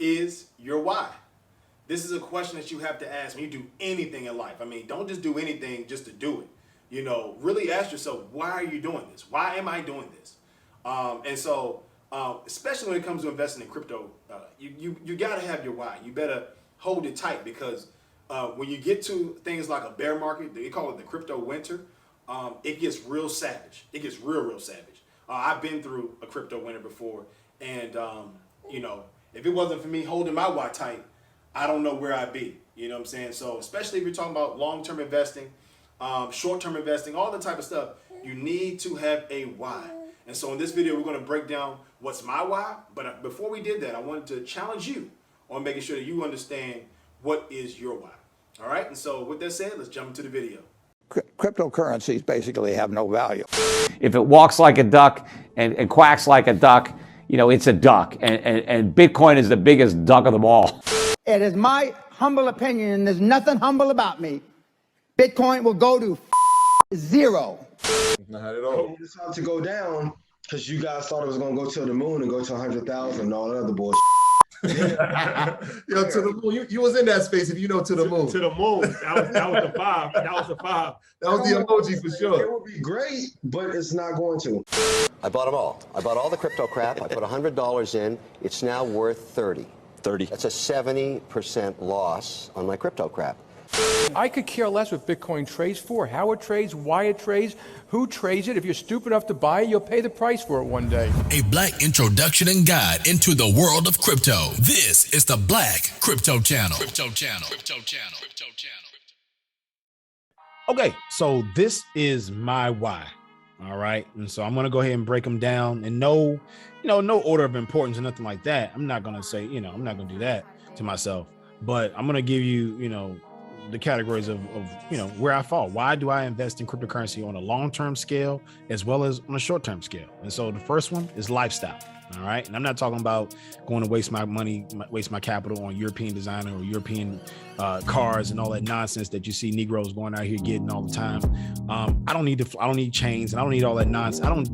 is your why? This is a question that you have to ask when you do anything in life. I mean, don't just do anything just to do it. You know, really ask yourself, why are you doing this? Why am I doing this? Especially when it comes to investing in crypto, you got to have your why. You better hold it tight, because when you get to things like a bear market, they call it the crypto winter, it gets real savage. It gets real savage. I've been through a crypto winter before, and you know, if it wasn't for me holding my why tight, I don't know where I'd be. You know what I'm saying? So especially if you're talking about long-term investing, short-term investing, all the type of stuff, you need to have a why. And so in this video, we're going to break down what's my why. But before we did that, I wanted to challenge you on making sure that you understand what is your why. All right. And so with that said, let's jump into the video. Cryptocurrencies basically have no value. If it walks like a duck and quacks like a duck, you know, it's a duck. And Bitcoin is the biggest duck of them all. It is my humble opinion, and there's nothing humble about me, Bitcoin will go to zero. Not at all. It's time to go down because you guys thought it was going to go to the moon and go to 100,000 and all that other bullshit. Yo, to the moon. You was in that space, if you know, to the moon. To the moon. That was the five. That was the five. That was the emoji for sure. It would be great, but it's not going to. I bought them all. I bought all the crypto crap. I put $100 in. It's now worth 30. That's a 70% loss on my crypto crap. I could care less what Bitcoin trades for, how it trades, why it trades, who trades it. If you're stupid enough to buy it, you'll pay the price for it one day. A black introduction and guide into the world of crypto. This is the Black Crypto Channel. Okay, so this is my why. All right, and so I'm gonna go ahead and break them down, and no order of importance or nothing like that. I'm not gonna say, I'm not gonna do that to myself, but I'm gonna give you, the categories of where I fall. Why do I invest in cryptocurrency on a long-term scale as well as on a short-term scale? And so the first one is lifestyle. All right. And I'm not talking about going to waste my money, waste my capital on European designer or European cars and all that nonsense that you see Negroes going out here getting all the time. I don't need chains, and I don't need all that nonsense.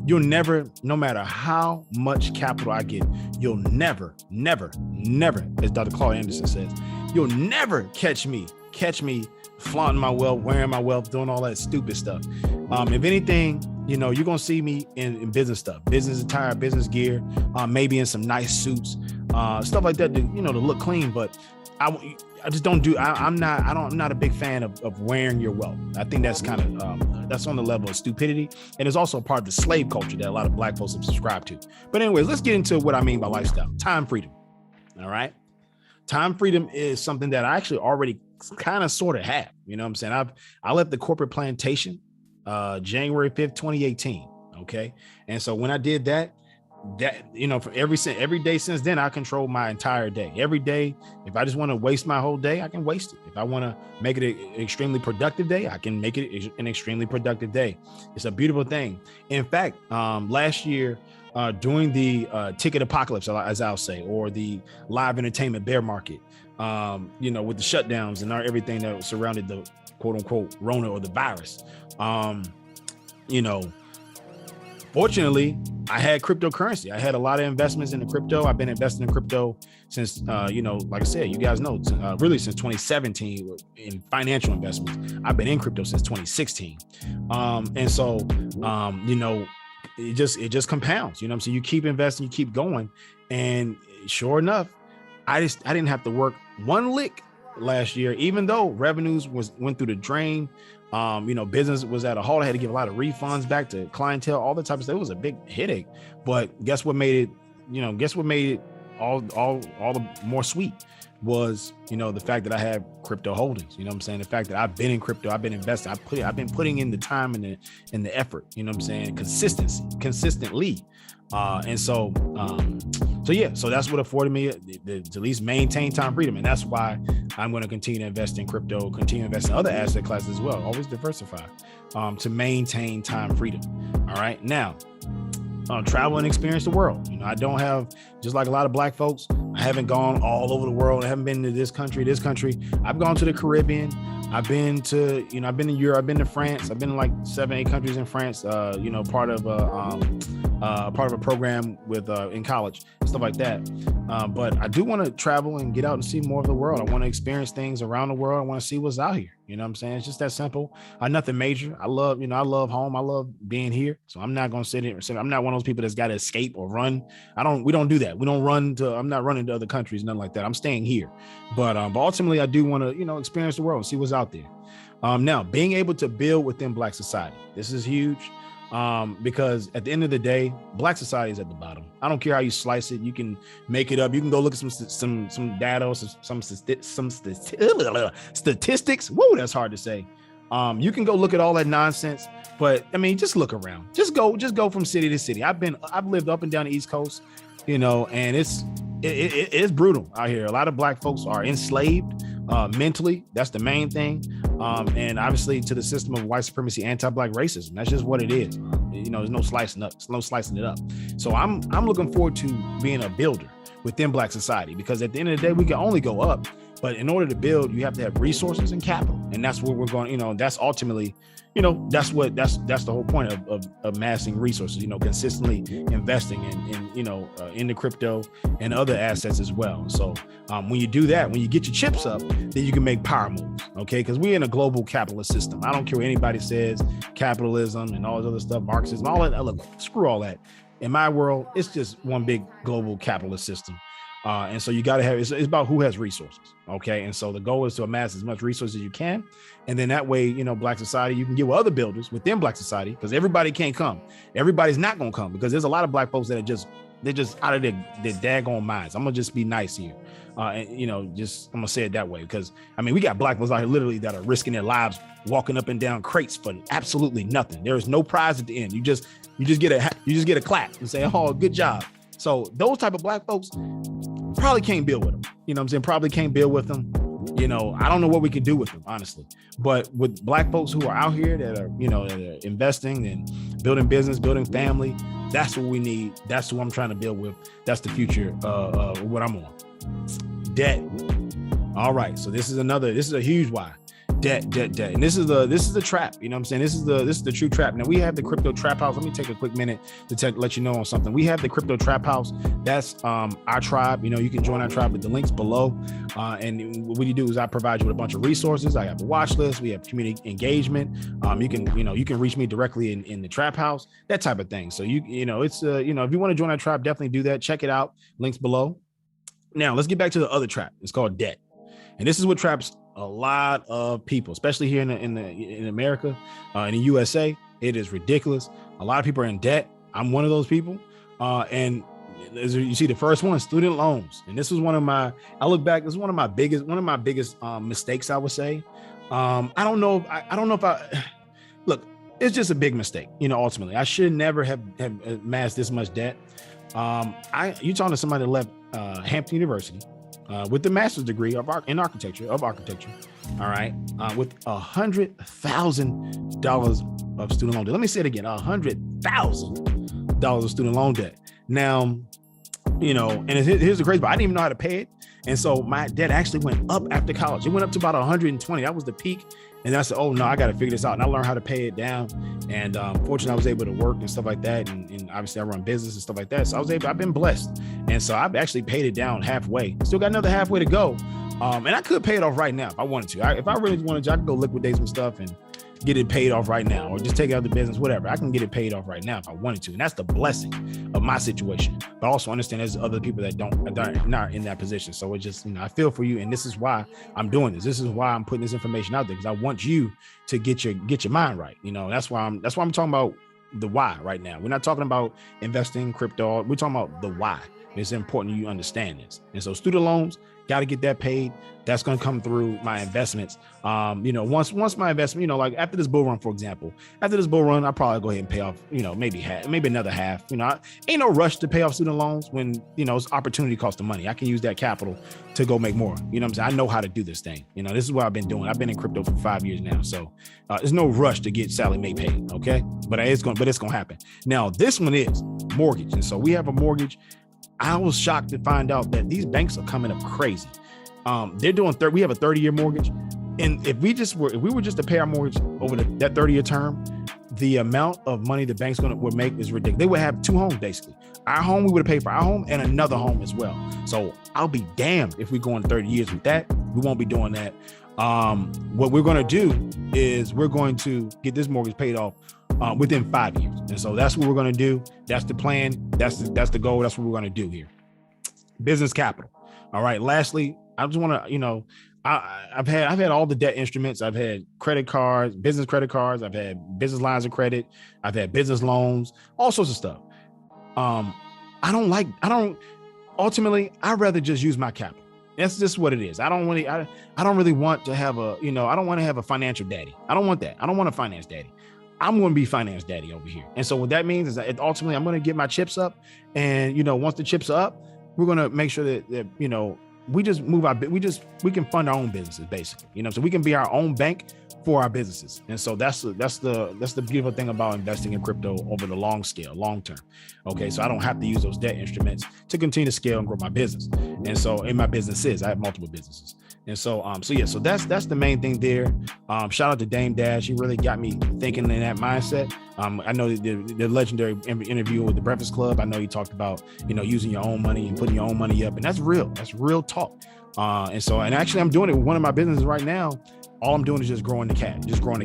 You'll never, no matter how much capital I get, you'll never, as Dr. Claude Anderson says, you'll never catch me flaunting my wealth, wearing my wealth, doing all that stupid stuff. If anything, you're going to see me in business stuff, business attire, business gear, maybe in some nice suits, stuff like that to look clean. But I just don't do, I'm not a big fan of wearing your wealth. I think that's kind of, that's on the level of stupidity. And it's also a part of the slave culture that a lot of black folks have subscribed to. But anyways, let's get into what I mean by lifestyle. Time freedom. All right. Time freedom is something that I actually already kind of sort of have. You know what I'm saying? I left the corporate plantation January 5th, 2018. Okay. And so when I did that, for every day since then, I control my entire day. Every day, if I just want to waste my whole day, I can waste it. If I want to make it an extremely productive day, I can make it an extremely productive day. It's a beautiful thing. In fact, last year, during the ticket apocalypse, as I'll say, or the live entertainment bear market, with the shutdowns and everything that surrounded the quote unquote Rona or the virus, fortunately, I had cryptocurrency. I had a lot of investments in the crypto. I've been investing in crypto since, like I said, you guys know, really since 2017 in financial investments. I've been in crypto since 2016. And so, it just compounds, you know what I'm saying? You keep investing, you keep going. And sure enough, I didn't have to work one lick last year, even though revenues went through the drain. Business was at a halt. I had to give a lot of refunds back to clientele, all the type of stuff. It was a big headache, but guess what made it all the more sweet was, the fact that I have crypto holdings. You know what I'm saying? The fact that I've been in crypto, I've been investing, I've been putting in the time and the effort, you know what I'm saying? Consistently. So that's what afforded me to at least maintain time freedom. And that's why I'm going to continue to invest in crypto, continue to invest in other asset classes as well. Always diversify, to maintain time freedom. All right. Now, travel and experience the world. I don't have, just like a lot of black folks, I haven't gone all over the world. I haven't been to this country. I've gone to the Caribbean. I've been to Europe. I've been to France. I've been in like 7-8 countries in France, part of part of a program with in college and stuff like that. But I do want to travel and get out and see more of the world. I want to experience things around the world. I want to see what's out here. You know what I'm saying? It's just that simple. Nothing major. I love home. I love being here. So I'm not going to sit here and say, I'm not one of those people that's got to escape or run. We don't do that. We don't run to, I'm not running to other countries, nothing like that. I'm staying here. But ultimately I do want to, experience the world and see what's out there. Now being able to build within Black society, this is huge. Because at the end of the day, Black society is at the bottom. I don't care how you slice it. You can make it up. You can go look at some data, or some statistics. Whoa, that's hard to say. You can go look at all that nonsense, but I mean, just look around. Just go from city to city. I've lived up and down the East Coast, and it's brutal out here. A lot of Black folks are enslaved mentally. That's the main thing. And obviously to the system of white supremacy, anti-Black racism. That's just what it is. There's no slicing it up. So I'm looking forward to being a builder within Black society, because at the end of the day, we can only go up. But in order to build, you have to have resources and capital. And that's where we're going, that's ultimately, that's the whole point of amassing resources, consistently investing in the crypto and other assets as well. So when you do that, when you get your chips up, then you can make power moves. Okay. Because we're in a global capitalist system. I don't care what anybody says, capitalism and all this other stuff, Marxism, all that. Look, screw all that. In my world, it's just one big global capitalist system. And so you got to have, it's about who has resources. Okay. And so the goal is to amass as much resources as you can. And then that way, Black society, you can get with other builders within Black society, because everybody can't come. Everybody's not going to come, because there's a lot of Black folks that are they're just out of their daggone minds. I'm going to just be nice here. I'm going to say it that way, because we got Black folks out here literally that are risking their lives, walking up and down crates for absolutely nothing. There is no prize at the end. You just get a clap and say, oh, good job. So those type of Black folks probably can't build with them. Probably can't build with them. I don't know what we could do with them, honestly. But with Black folks who are out here that are, that are investing and building business, building family, that's what we need. That's what I'm trying to build with. That's the future of what I'm on. Debt. All right. So this is a huge why. Debt. And this is the trap. This is the true trap. Now we have the crypto trap house. Let me take a quick minute to let you know on something. We have the crypto trap house. That's our tribe. You can join our tribe with the links below. And what you do is I provide you with a bunch of resources. I have a watch list. We have community engagement. You can reach me directly in the trap house, that type of thing. So if you want to join our tribe, definitely do that. Check it out. Links below. Now let's get back to the other trap. It's called debt. And this is what traps a lot of people, especially here in America, in the USA. It is ridiculous. A lot of people are in debt. I'm one of those people. And as you see, the first one, student loans. And this was I look back, this is one of my biggest mistakes, I would say. I don't know if I look, it's just a big mistake. Ultimately, I should never have amassed this much debt. You talking to somebody that left Hampton University, with the master's degree in architecture. All right. With $100,000 of student loan debt. Let me say it again, $100,000 of student loan debt. Now, and here's the crazy part. I didn't even know how to pay it. And so my debt actually went up after college. It went up to about 120. That was the peak. And I said, oh no, I got to figure this out. And I learned how to pay it down. And fortunately, I was able to work and stuff like that. And obviously I run business and stuff like that. So I've been blessed. And so I've actually paid it down halfway. Still got another halfway to go. And I could pay it off right now if I wanted to. If I really wanted to, I could go liquidate some stuff and get it paid off right now, or just take out the business, whatever. I can get it paid off right now if I wanted to. And that's the blessing of my situation. But also understand there's other people that are not in that position. So it's just, I feel for you. And this is why I'm doing this. This is why I'm putting this information out there, because I want you to get your mind right. That's why I'm talking about the why right now. We're not talking about investing in crypto. We're talking about the why. It's important you understand this. And so student loans, got to get that paid. That's going to come through my investments. Once my investment, like after this bull run, for example, I'll probably go ahead and pay off, maybe another half. Ain't no rush to pay off student loans when, it's opportunity cost of money. I can use that capital to go make more. You know what I'm saying? I know how to do this thing. This is what I've been doing. I've been in crypto for 5 years now. So there's no rush to get Sally Mae paid. Okay. But it's going to happen. Now, this one is mortgage. And so we have a mortgage. I was shocked to find out that these banks are coming up crazy. They're doing we have a 30-year mortgage. And if we were just to pay our mortgage over that 30-year term, the amount of money the bank's would make is ridiculous. They would have 2 homes basically. Our home, we would have paid for our home and another home as well. So I'll be damned if we go in 30 years with that. We won't be doing that. What we're going to do is we're going to get this mortgage paid off within 5 years. And so that's what we're going to do. That's the plan. That's the goal. That's what we're going to do here. Business capital. All right. Lastly, I just want to, I've had all the debt instruments. I've had credit cards, business credit cards. I've had business lines of credit. I've had business loans, all sorts of stuff. Ultimately, I'd rather just use my capital. That's just what it is. I don't really want to have I don't want to have a financial daddy. I don't want that. I don't want a finance daddy. I'm going to be finance daddy over here. And so what that means is that ultimately I'm going to get my chips up. And, once the chips are up, we're going to make sure that we just move we can fund our own businesses basically, so we can be our own bank for our businesses. And so that's the beautiful thing about investing in crypto over the long term. Okay. So I don't have to use those debt instruments to continue to scale and grow my business. And so in my businesses, I have multiple businesses. And so that's the main thing there. Shout out to Dame Dash. He really got me thinking in that mindset. I know the legendary interview with the Breakfast Club. I know you talked about, using your own money and putting your own money up, and that's real talk. And actually I'm doing it with one of my businesses right now. All I'm doing is just growing the capital. You know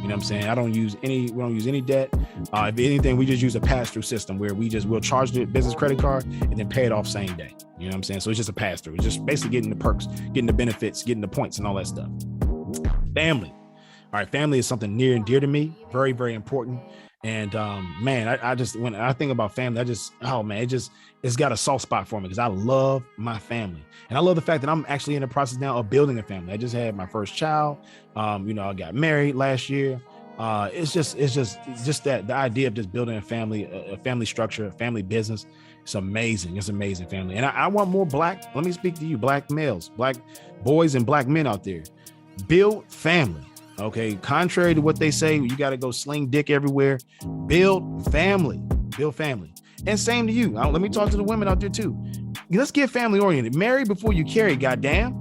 what I'm saying? We don't use any debt. If anything, we just use a pass-through system where we'll charge the business credit card and then pay it off same day. You know what I'm saying? So it's just a pass-through. It's just basically getting the perks, getting the benefits, getting the points and all that stuff. Family. All right. Family is something near and dear to me. Very, very important. And man, when I think about family, it's got a soft spot for me because I love my family. And I love the fact that I'm actually in the process now of building a family. I just had my first child. I got married last year. It's just that the idea of just building a family structure, a family business. It's amazing. It's amazing, family. And I want more let me speak to you, black males, black boys and black men out there. Build family. Okay. Contrary to what they say, you got to go sling dick everywhere. Build family. And same to you. Let me talk to the women out there too. Let's get family oriented. Marry before you carry, goddamn.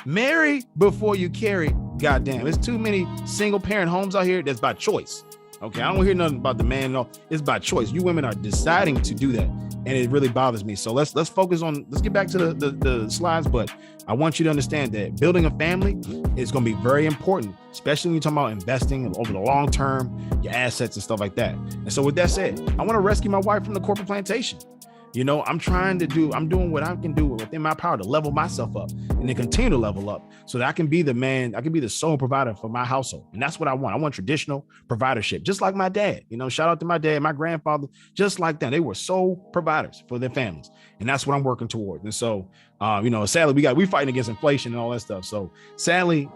Marry before you carry, goddamn. There's too many single parent homes out here that's by choice. Okay. I don't hear nothing about the man and all. It's by choice. You women are deciding to do that. And it really bothers me. So let's focus on, let's get back to the slides. But I want you to understand that building a family is going to be very important, especially when you're talking about investing over the long term, your assets and stuff like that. And so with that said, I want to rescue my wife from the corporate plantation. I'm doing what I can do within my power to level myself up and then continue to level up so that I can be the sole provider for my household. And that's what I want. I want traditional providership, just like my dad. Shout out to my dad, my grandfather, just like that. They were sole providers for their families. And that's what I'm working towards. And so, sadly, we're fighting against inflation and all that stuff. So sadly,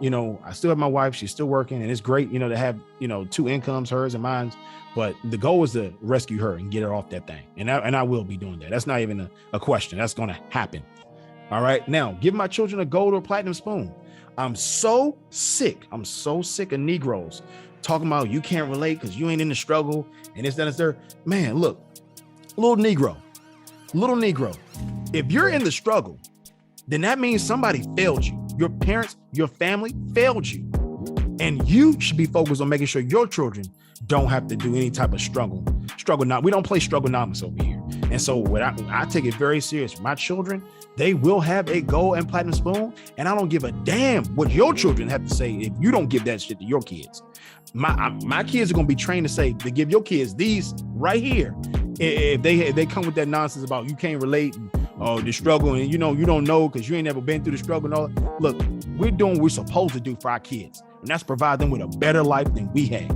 I still have my wife. She's still working, and it's great, to have, 2 incomes, hers and mine. But the goal is to rescue her and get her off that thing. And I will be doing that. That's not even a question. That's going to happen. All right. Now, give my children a gold or platinum spoon. I'm so sick of Negroes talking about you can't relate because you ain't in the struggle and this, that, and third. Man, look, little Negro. If you're in the struggle, then that means somebody failed you. Your parents, your family failed you. And you should be focused on making sure your children don't have to do any type of struggle. We don't play struggle-nomics over here. And so what I take it very serious. My children, they will have a gold and platinum spoon. And I don't give a damn what your children have to say if you don't give that shit to your kids. My kids are going to be trained to give your kids these right here. If they come with that nonsense about you can't relate and the struggle and you don't know because you ain't never been through the struggle and all that. Look, we're doing what we're supposed to do for our kids. And that's provide them with a better life than we had.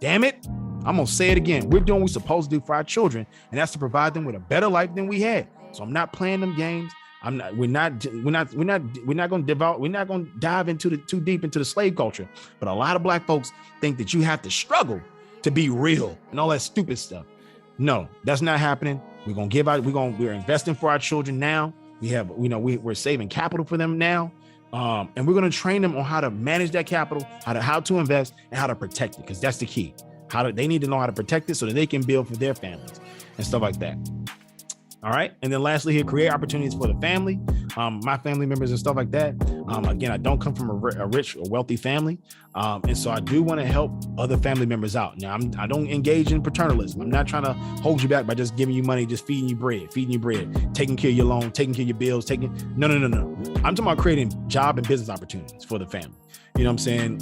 Damn it. I'm going to say it again. We're doing what we're supposed to do for our children. And that's to provide them with a better life than we had. So I'm not playing them games. We're not going to dive too deep into the slave culture. But a lot of black folks think that you have to struggle to be real and all that stupid stuff. No, that's not happening. We're going to we're investing for our children now. We're saving capital for them now. And we're going to train them on how to manage that capital, how to invest and how to protect it. Cause that's the key. They need to know how to protect it so that they can build for their families and stuff like that. All right. And then lastly here, create opportunities for the family, my family members and stuff like that. Again, I don't come from a rich or wealthy family. And so I do want to help other family members out. Now, I don't engage in paternalism. I'm not trying to hold you back by just giving you money, just feeding you bread, taking care of your loan, taking care of your bills, no. I'm talking about creating job and business opportunities for the family. You know what I'm saying?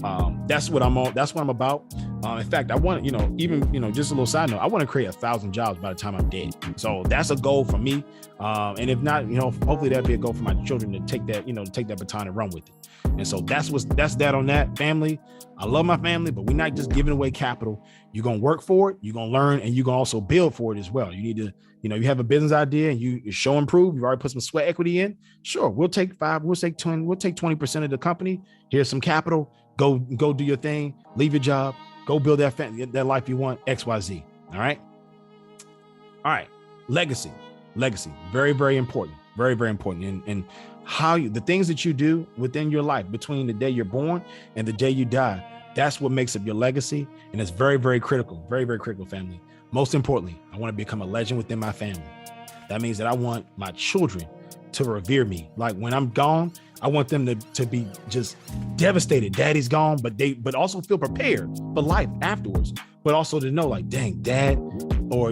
That's what I'm on. That's what I'm about. In fact, I want, just a little side note, I want to create 1,000 jobs by the time I'm dead. So that's a goal for me. And if not, hopefully that'd be a goal for my children to take that, take that baton and run with it. And so that's that on that. Family. I love my family, but we're not just giving away capital. You're going to work for it. You're going to learn, and you're going to also build for it as well. You need to, you have a business idea and you show and prove. You've already put some sweat equity in. Sure. We'll take 20% of the company. Here's some capital. Go do your thing. Leave your job. Go build that life you want. XYZ. All right. Legacy. Very, very important. Very, very important. And how the things that you do within your life between the day you're born and the day you die, that's what makes up your legacy. And it's very, very critical. Very, very critical, family. Most importantly, I want to become a legend within my family. That means that I want my children to revere me. Like when I'm gone, I want them to be just devastated. Daddy's gone, but also feel prepared for life afterwards. But also to know, like, dang, dad or,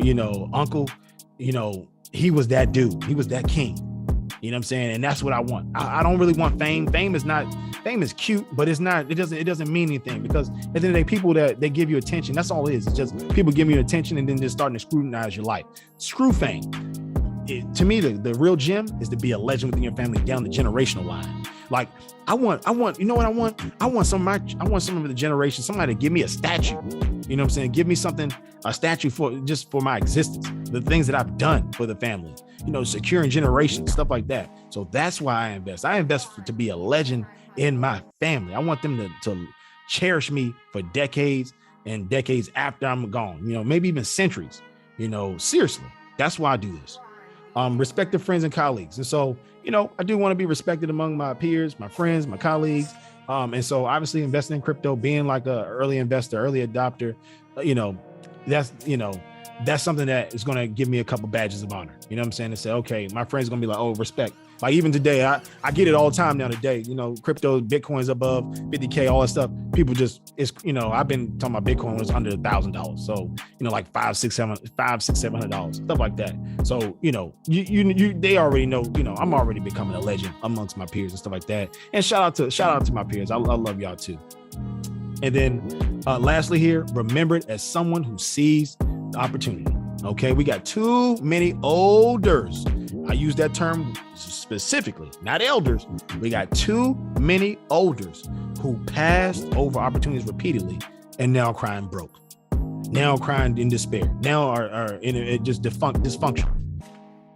uncle, he was that dude. He was that king. You know what I'm saying? And that's what I want. I don't really want fame. Fame is cute, but it doesn't mean anything, because at the end of the day, people that they give you attention, that's all it is. It's just people giving you attention and then just starting to scrutinize your life. Screw fame. To me, the real gem is to be a legend within your family down the generational line. Like I want, you know what I want? I want some of the generation, somebody to give me a statue. You know what I'm saying? Give me something, a statue for my existence, the things that I've done for the family, securing generations, stuff like that. So that's why I invest. I invest to be a legend in my family. I want them to cherish me for decades and decades after I'm gone, maybe even centuries, seriously. That's why I do this. Respected friends and colleagues. And so, I do want to be respected among my peers, my friends, my colleagues. And so obviously investing in crypto, being like a early investor, early adopter, that's something that is going to give me a couple badges of honor. You know what I'm saying? To say, okay, my friends are going to be like, oh, respect. Like even today, I get it all the time now today, crypto, Bitcoin's above 50K, all that stuff. People I've been talking about Bitcoin was under $1,000. So, like $700, stuff like that. So, they already know, I'm already becoming a legend amongst my peers and stuff like that. And shout out to my peers. I love y'all too. And then lastly here, remember it as someone who sees the opportunity. Okay, we got too many olders. I use that term specifically, not elders. We got too many olders who passed over opportunities repeatedly and now crying broke, now crying in despair, now are in just dysfunction.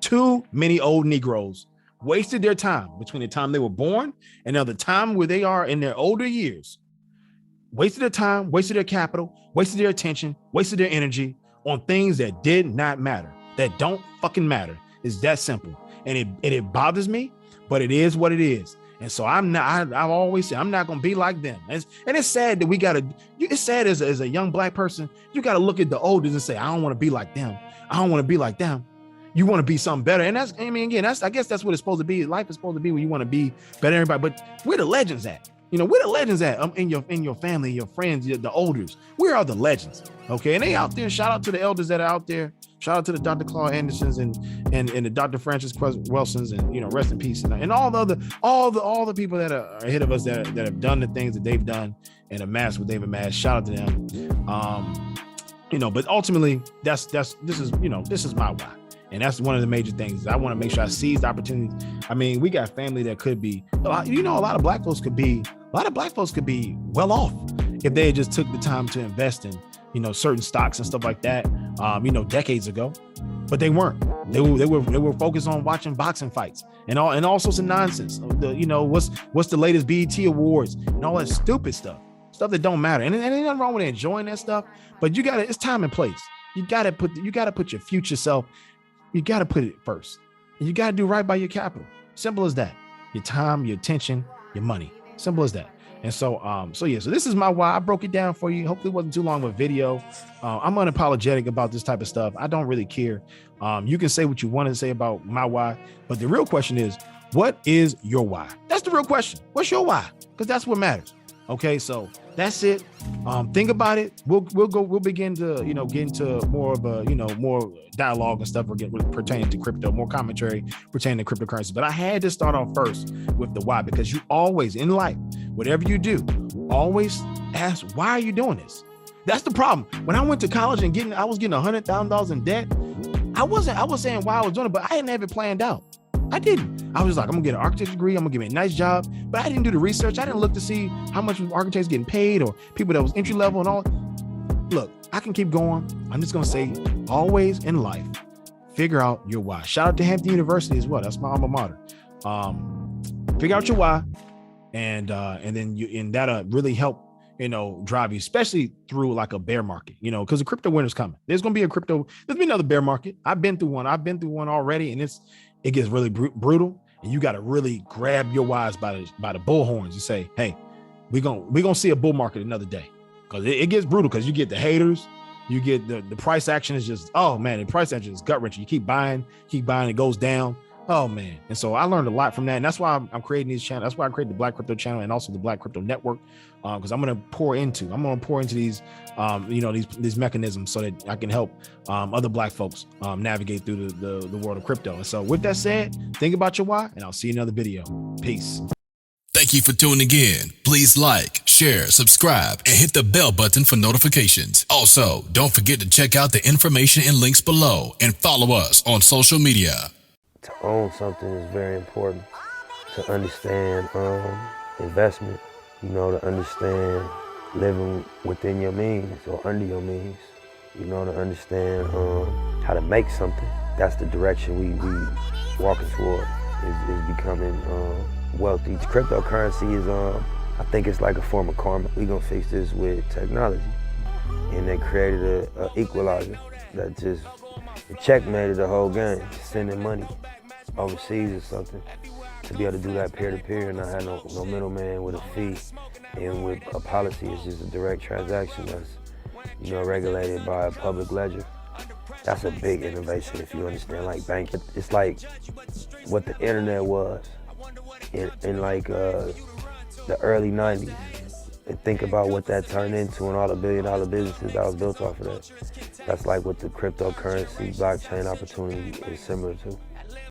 Too many old Negroes wasted their time between the time they were born and now the time where they are in their older years. Wasted their time, wasted their capital, wasted their attention, wasted their energy on things that did not matter, that don't fucking matter. It's that simple. And it bothers me, but it is what it is. And so I've always said, I'm not going to be like them. And it's sad that it's sad as a young black person, you got to look at the elders and say, I don't want to be like them. I don't want to be like them. You want to be something better. And I guess that's what it's supposed to be. Life is supposed to be when you want to be better than everybody, but where the legends at? Where the legends at in your family, your friends, the elders? Where are the legends? Okay, and they out there. Shout out to the elders that are out there. Shout out to the Dr. Claude Andersons and the Dr. Francis Welsons, and rest in peace, and all the people that are ahead of us that have done the things that they've done and amassed what they've amassed. Shout out to them. But ultimately, this is my why. And that's one of the major things. I want to make sure I seize the opportunities. I mean, we got family that could be, a lot of black folks could be well off if they just took the time to invest in, certain stocks and stuff like that, decades ago. But they weren't. They were focused on watching boxing fights and all sorts of nonsense. What's the latest BET awards and all that stupid stuff that don't matter. And ain't nothing wrong with enjoying that stuff, but it's time and place. You gotta put your future self. You got to put it first. And you got to do right by your capital. Simple as that. Your time, your attention, your money. Simple as that. And so, so this is my why. I broke it down for you. Hopefully it wasn't too long of a video. I'm unapologetic about this type of stuff. I don't really care. You can say what you want to say about my why, but the real question is, what is your why? That's the real question. What's your why? Because that's what matters. Okay, so that's it. Think about it. We'll begin to, get into more of a, more dialogue and stuff pertaining to crypto, more commentary pertaining to cryptocurrency. But I had to start off first with the why, because you always in life, whatever you do, always ask, why are you doing this? That's the problem. When I went to college and I was getting $100,000 in debt, I was saying why I was doing it, but I didn't have it planned out. I didn't. I was like, I'm gonna get an architecture degree. I'm gonna get me a nice job, but I didn't do the research. I didn't look to see how much architects getting paid or people that was entry level and all. Look, I can keep going. I'm just gonna say, always in life, figure out your why. Shout out to Hampton University as well. That's my alma mater. Figure out your why, and then that'll really help, drive you, especially through like a bear market, because the crypto winter's coming. There's gonna be another bear market. I've been through one already, and it gets really brutal, and you got to really grab your whys by the bull horns and say, hey, we're gonna see a bull market another day, because it gets brutal, because you get the haters, you get the price action is just, oh man, the price action is gut wrenching. You keep buying, it goes down. Oh man. And so I learned a lot from that. And that's why I'm creating these channels. That's why I created the Black Crypto channel and also the Black Crypto Network. Because I'm going to pour into these, these mechanisms so that I can help other Black folks navigate through the world of crypto. And so with that said, think about your why, and I'll see you in another video. Peace. Thank you for tuning in. Please like, share, subscribe, and hit the bell button for notifications. Also, don't forget to check out the information and links below and follow us on social media. To own something is very important. To understand investment, to understand living within your means or under your means, to understand how to make something. That's the direction we walking toward, is becoming wealthy. Cryptocurrency is, I think it's like a form of karma. We're gonna fix this with technology. And they created a equalizer that just checkmated the whole game, sending money overseas or something, to be able to do that peer-to-peer and not have no middleman with a fee, and with a policy. It's just a direct transaction that's regulated by a public ledger. That's a big innovation if you understand, like banking. It's like what the internet was in like the early 90s. And think about what that turned into and all the billion-dollar businesses that was built off of that. That's like what the cryptocurrency blockchain opportunity is similar to.